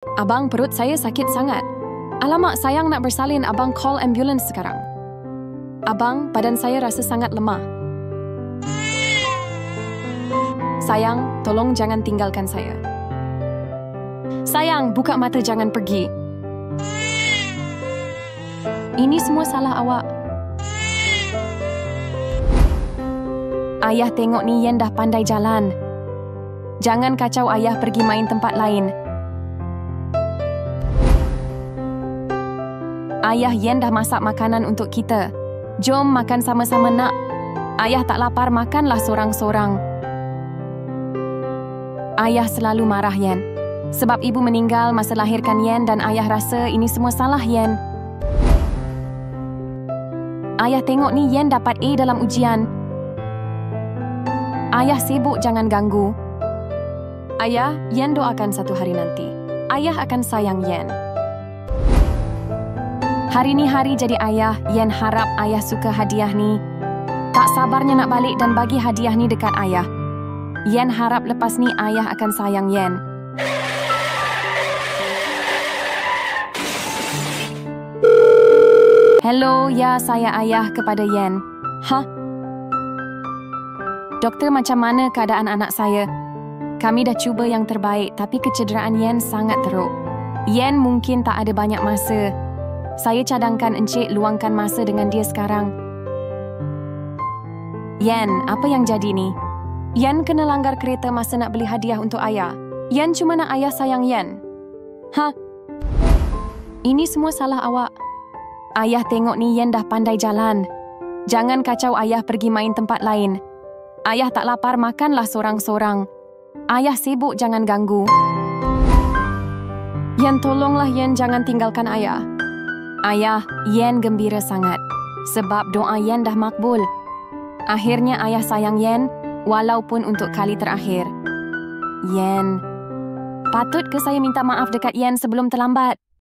Abang, perut saya sakit sangat. Alamak, sayang nak bersalin. Abang call ambulans sekarang. Abang, badan saya rasa sangat lemah. Sayang, tolong jangan tinggalkan saya. Sayang, buka mata, jangan pergi. Ini semua salah awak. Ayah tengok ni, Yen dah pandai jalan. Jangan kacau ayah pergi main tempat lain. Ayah, Yen dah masak makanan untuk kita. Jom makan sama-sama nak. Ayah tak lapar, makanlah sorang-sorang. Ayah selalu marah Yen. Sebab ibu meninggal masa lahirkan Yen dan ayah rasa ini semua salah Yen. Ayah tengok ni, Yen dapat A dalam ujian. Ayah sibuk, jangan ganggu. Ayah, Yen doakan satu hari nanti. Ayah akan sayang Yen. Hari ni hari jadi ayah, Yen harap ayah suka hadiah ni. Tak sabarnya nak balik dan bagi hadiah ni dekat ayah. Yen harap lepas ni ayah akan sayang Yen. Hello, ya, saya ayah kepada Yen. Hah? Doktor, macam mana keadaan anak saya? Kami dah cuba yang terbaik, tapi kecederaan Yen sangat teruk. Yen mungkin tak ada banyak masa. Saya cadangkan Encik luangkan masa dengan dia sekarang. Yen, apa yang jadi ni? Yen kena langgar kereta masa nak beli hadiah untuk ayah. Yen cuma nak ayah sayang Yen. Hah? Ini semua salah awak. Ayah tengok ni, Yen dah pandai jalan. Jangan kacau ayah pergi main tempat lain. Ayah tak lapar, makanlah sorang-sorang. Ayah sibuk, jangan ganggu. Yen, tolonglah Yen, jangan tinggalkan ayah. Ayah, Yen gembira sangat. Sebab doa Yen dah makbul. Akhirnya ayah sayang Yen, walaupun untuk kali terakhir. Yen, patut ke saya minta maaf dekat Yen sebelum terlambat?